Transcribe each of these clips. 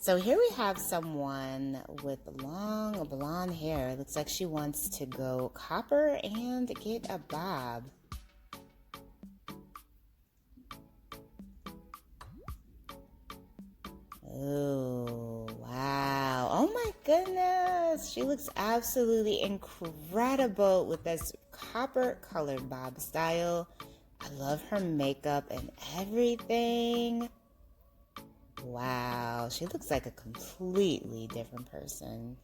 So here we have someone with long blonde hair. Looks like she wants to go copper and get a bob. Oh, wow. Oh my goodness. She looks absolutely incredible with this copper colored bob style. I love her makeup and everything. Wow, she looks like a completely different person.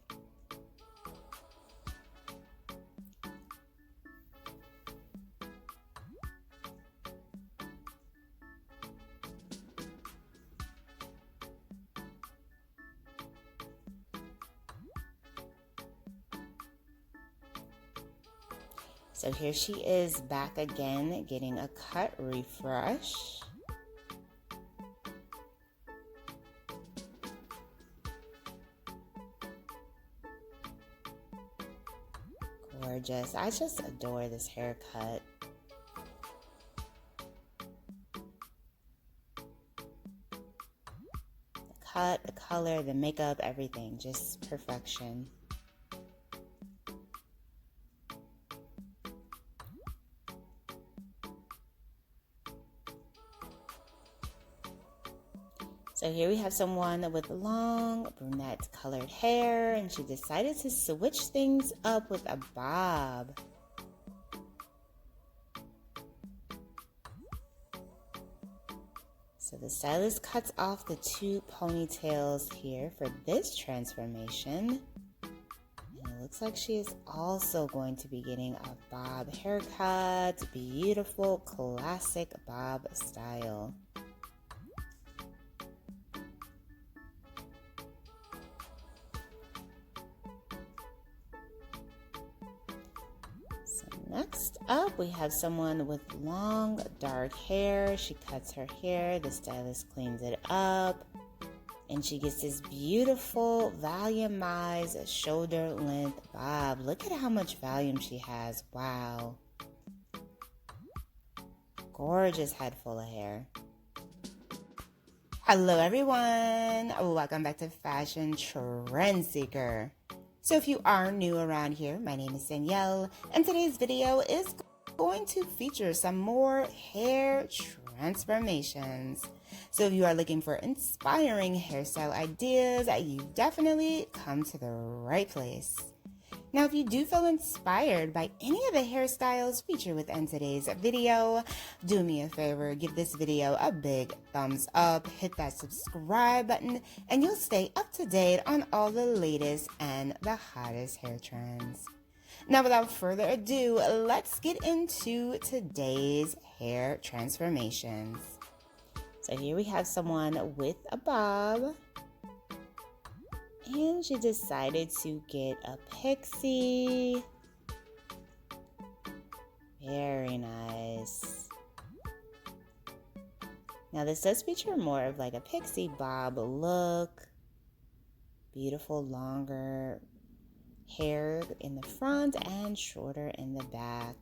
So here she is back again, getting a cut refresh. Gorgeous. I just adore this haircut. The cut, the color, the makeup, everything, just perfection. So here we have someone with long brunette colored hair, and she decided to switch things up with a bob. So the stylist cuts off the two ponytails here for this transformation. And it looks like she is also going to be getting a bob haircut. Beautiful, classic bob style. Next up, we have someone with long, dark hair. She cuts her hair, the stylist cleans it up, and she gets this beautiful, volumized, shoulder-length bob. Look at how much volume she has. Wow. Gorgeous head full of hair. Hello, everyone. Welcome back to Fashion Trend Seeker. So if you are new around here, my name is Danielle, and today's video is going to feature some more hair transformations. So if you are looking for inspiring hairstyle ideas, you've definitely come to the right place. Now, if you do feel inspired by any of the hairstyles featured within today's video, do me a favor, give this video a big thumbs up, hit that subscribe button, and you'll stay up to date on all the latest and the hottest hair trends. Now, without further ado, let's get into today's hair transformations. So here we have someone with a bob. And she decided to get a pixie. Very nice. Now this does feature more of like a pixie bob look. Beautiful longer hair in the front and shorter in the back.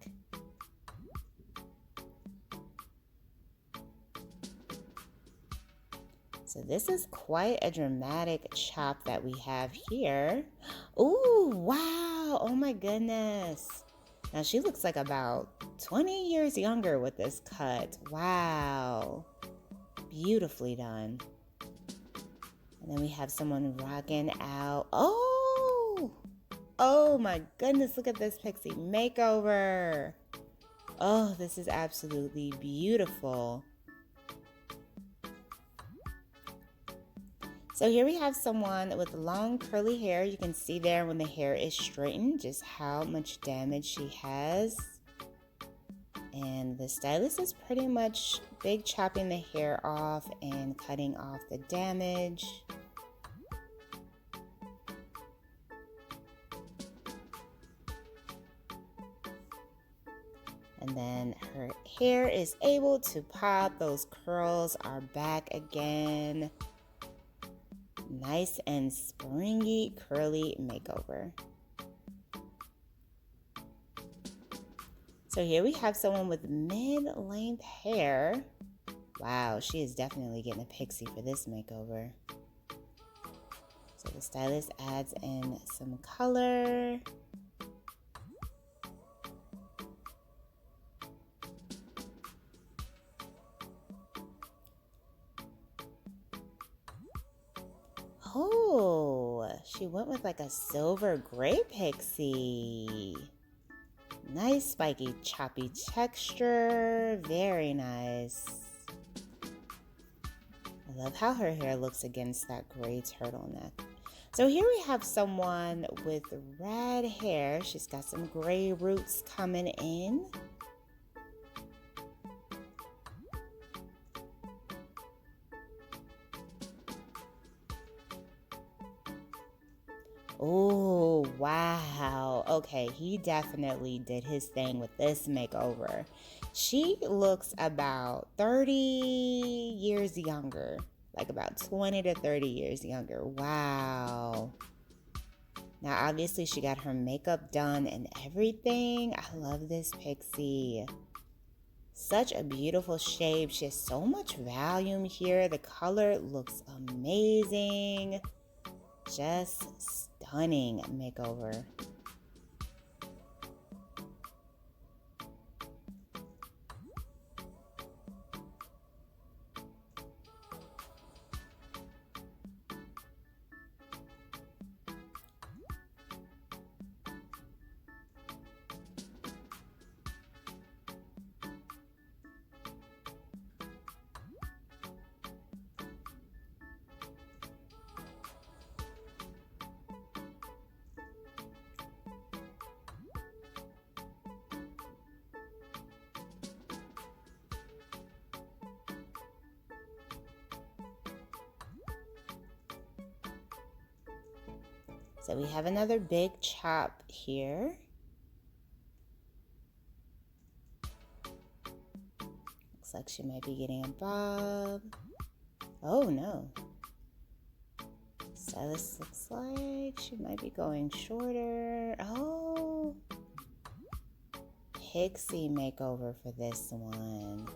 So this is quite a dramatic chop that we have here. Ooh, wow, oh my goodness. Now she looks like about 20 years younger with this cut. Wow, beautifully done. And then we have someone rocking out. Oh my goodness, look at this pixie makeover. Oh, this is absolutely beautiful. So here we have someone with long curly hair. You can see there when the hair is straightened just how much damage she has. And the stylist is pretty much big chopping the hair off and cutting off the damage. And then her hair is able to pop. Those curls are back again. Nice and springy curly makeover. So here we have someone with mid-length hair. Wow, she is definitely getting a pixie for this makeover. So the stylist adds in some color. Oh, she went with like a silver gray pixie. Nice spiky choppy texture. Very nice. I love how her hair looks against that gray turtleneck. So here we have someone with red hair. She's got some gray roots coming in. Oh, wow. Okay, he definitely did his thing with this makeover. She looks about 30 years younger, like about 20 to 30 years younger. Wow. Now, obviously, she got her makeup done and everything. I love this pixie. Such a beautiful shape. She has so much volume here. The color looks amazing. Just stunning makeover. So we have another big chop here. Looks like she might be getting a bob. Oh no. So this looks like she might be going shorter. Oh. Pixie makeover for this one.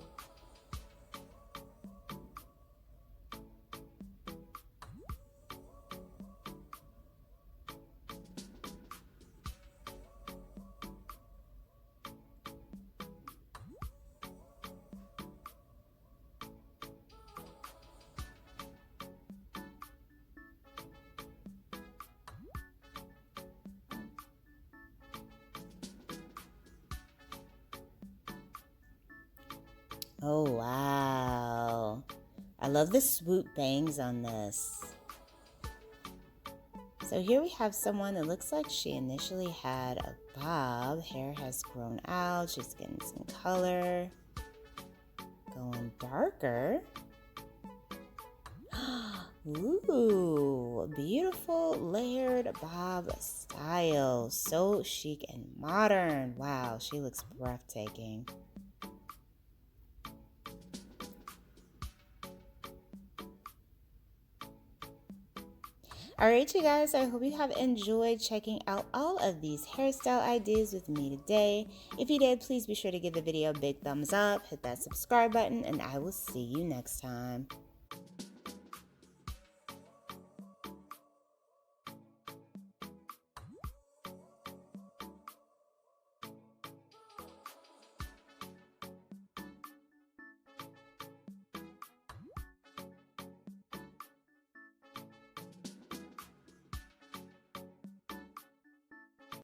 Oh, wow. I love the swoop bangs on this. So here we have someone that looks like she initially had a bob. Hair has grown out. She's getting some color. Going darker. Ooh, beautiful layered bob style. So chic and modern. Wow, she looks breathtaking. Alright, you guys, I hope you have enjoyed checking out all of these hairstyle ideas with me today. If you did, please be sure to give the video a big thumbs up, hit that subscribe button, and I will see you next time.